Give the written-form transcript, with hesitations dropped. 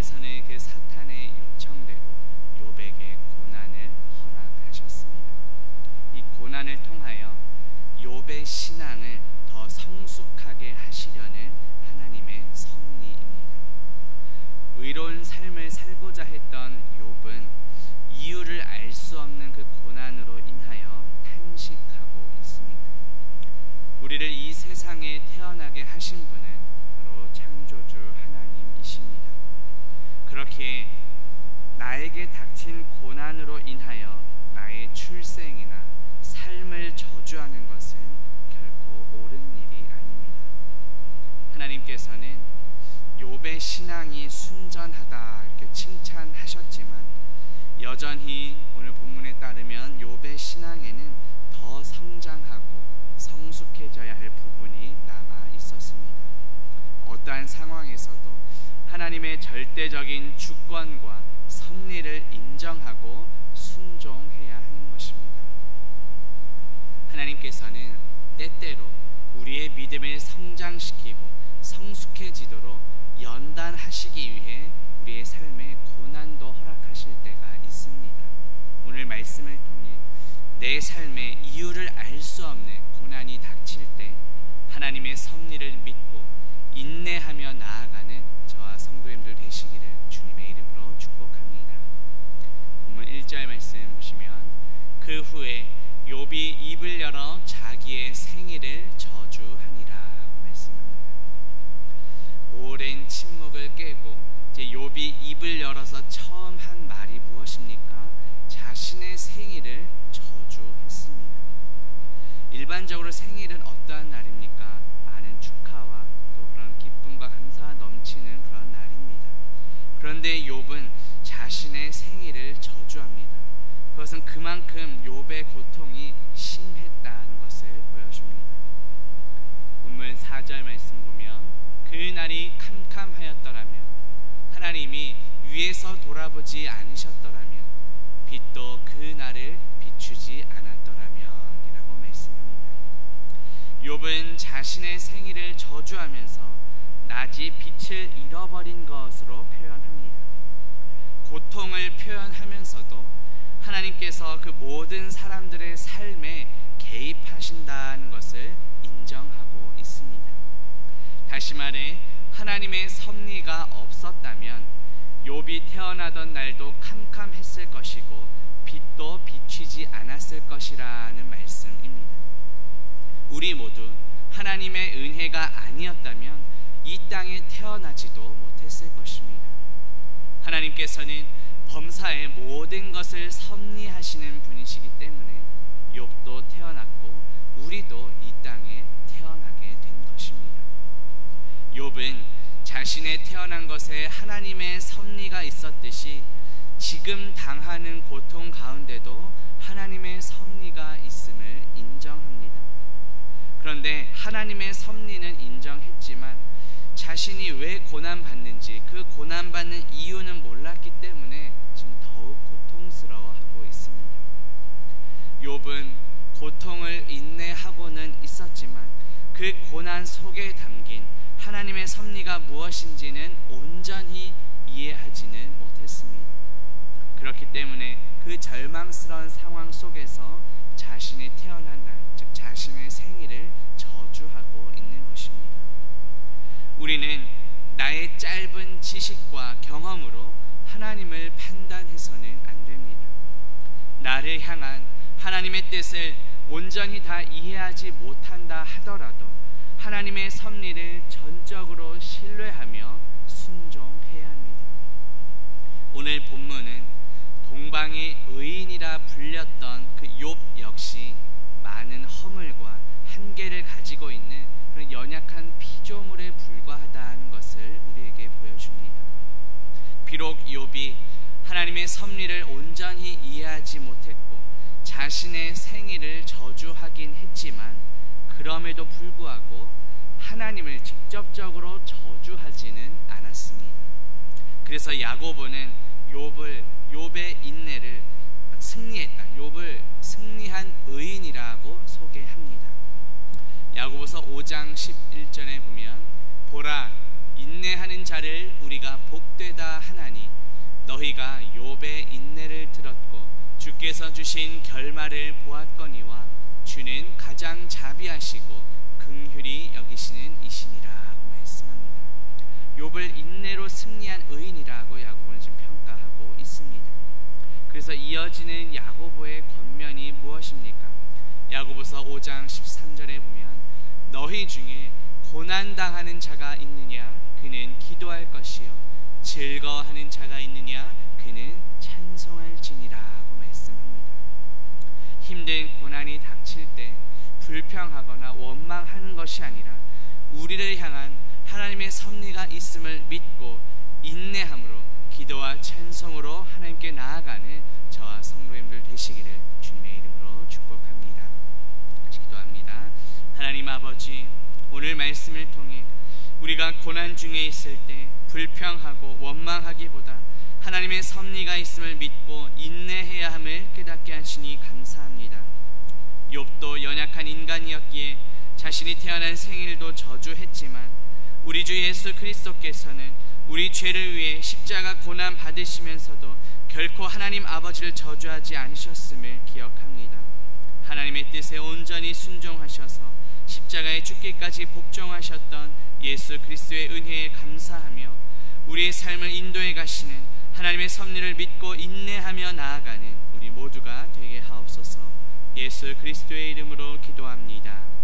하나님께서는 그 사탄의 요청대로 욥에게 고난을 허락하셨습니다. 이 고난을 통하여 욥의 신앙을 더 성숙하게 하시려는 하나님의 섭리입니다. 의로운 삶을 살고자 했던 욥은 이유를 알 수 없는 그 고난으로 인하여 탄식하고 있습니다. 우리를 이 세상에 태어나게 하신 분은 바로 창조주 하나님이십니다. 그렇게 나에게 닥친 고난으로 인하여 나의 출생이나 삶을 저주하는 것은 결코 옳은 일이 아닙니다. 하나님께서는 욥의 신앙이 순전하다 이렇게 칭찬하셨지만 여전히 오늘 본문에 따르면 욥의 신앙에는 더 성장하고 성숙해져야 할 부분이 남아 있었습니다. 어떠한 상황에서도 하나님의 절대적인 주권과 섭리를 인정하고 순종해야 하는 것입니다. 하나님께서는 때때로 우리의 믿음을 성장시키고 성숙해지도록 연단하시기 위해 우리의 삶에 고난도 허락하실 때가 있습니다. 오늘 말씀을 통해 내 삶에 이유를 알 수 없는 고난이 닥칠 때 하나님의 섭리를 믿고 인내하며 나아가는 저와 성도님들 되시기를 주님의 이름으로 축복합니다. 본문 1절 말씀 보시면 그 후에 욥이 입을 열어 자기의 생일을 저주하니라 말씀합니다. 오랜 침묵을 깨고 이제 욥이 입을 열어서 처음 한 말이 무엇입니까? 자신의 생일을 저주했습니다. 일반적으로 생일은 어떠한 날입니까? 많은 축하와 또 그런 기쁨과 감사가 넘치는 그런 날입니다. 그런데 욥은 자신의 생일을 저주합니다. 그것은 그만큼 욥의 고통이 심했다는 것을 보여줍니다. 본문 4절 말씀 보면 그 날이 캄캄하였더라면 하나님이 위에서 돌아보지 않으셨더라면 빛도 그 날을 비추지 않았더라면 이라고 말씀합니다. 욥은 자신의 생일을 저주하면서 낮이 빛을 잃어버린 것으로 표현합니다. 고통을 표현하면서도 하나님께서 그 모든 사람들의 삶에 개입하신다는 것을 인정하고 있습니다. 다시 말해 하나님의 섭리가 없었다면 욥이 태어나던 날도 캄캄했을 것이고 빛도 비추지 않았을 것이라는 말씀입니다. 우리 모두 하나님의 은혜가 아니었다면 이 땅에 태어나지도 못했을 것입니다. 하나님께서는 범사의 모든 것을 섭리하시는 분이시기 때문에 욥도 태어났고 우리도 이 땅에 태어나게 된 것입니다. 욥은 자신의 태어난 것에 하나님의 섭리가 있었듯이 지금 당하는 고통 가운데도 하나님의 섭리가 있음을 인정합니다. 그런데 하나님의 섭리는 인정했지만 자신이 왜 고난받는지 그 고난받는 이유는 몰랐기 때문에 지금 더욱 고통스러워하고 있습니다. 욥은 고통을 인내하고는 있었지만 그 고난 속에 담긴 하나님의 섭리가 무엇인지는 온전히 이해하지는 못했습니다. 그렇기 때문에 그 절망스러운 상황 속에서 자신이 태어난 날, 즉 자신의 생일을 저주하고 있는 것입니다. 우리는 나의 짧은 지식과 경험으로 하나님을 판단해서는 안 됩니다. 나를 향한 하나님의 뜻을 온전히 다 이해하지 못한다 하더라도 하나님의 섭리를 전적으로 신뢰하며 순종해야 합니다. 오늘 본문은 동방의 의인이라 불렸던 그 욥 역시 많은 허물과 한계를 가지고 있는 그런 연약한 피조물에 불과하다는 것을 우리에게 보여줍니다. 비록 욥이 하나님의 섭리를 온전히 이해하지 못했고 자신의 생일을 저주하긴 했지만 그럼에도 불구하고 하나님을 직접적으로 저주하지는 않았습니다. 그래서 야고보는 욥의 인내를 승리했다, 욥을 승리한 의인이라고 소개합니다. 야고보서 5장 11절에 보면 보라 인내하는 자를 우리가 복되다 하나니 너희가 욥의 인내를 들었고 주께서 주신 결말을 보았거니와 주는 가장 자비하시고 긍휼히 여기시는 이시니라고 말씀합니다. 욥을 인내로 승리한 의인이라고 야고보는 지금 평가하고 있습니다. 그래서 이어지는 야고보의 권면이 무엇입니까? 야고보서 5장 13절에 보면 너희 중에 고난당하는 자가 있느냐 그는 기도할 것이요 즐거워하는 자가 있느냐 그는 찬송할지니라고 말씀합니다. 힘든 고난이 닥칠 때 불평하거나 원망하는 것이 아니라 우리를 향한 하나님의 섭리가 있음을 믿고 인내함으로 기도와 찬송으로 하나님께 나아가는 저와 성도님들 되시기를 주님의 이름으로 축복합니다. 기도합니다. 하나님 아버지, 오늘 말씀을 통해 우리가 고난 중에 있을 때 불평하고 원망하기보다 하나님의 섭리가 있음을 믿고 인내해야 함을 깨닫게 하시니 감사합니다. 욥도 연약한 인간이었기에 자신이 태어난 생일도 저주했지만 우리 주 예수 그리스도께서는 우리 죄를 위해 십자가 고난 받으시면서도 결코 하나님 아버지를 저주하지 않으셨음을 기억합니다. 하나님의 뜻에 온전히 순종하셔서 십자가에 죽기까지 복종하셨던 예수 그리스도의 은혜에 감사하며 우리의 삶을 인도해 가시는 하나님의 섭리를 믿고 인내하며 나아가는 우리 모두가 되게 하옵소서. 예수 그리스도의 이름으로 기도합니다.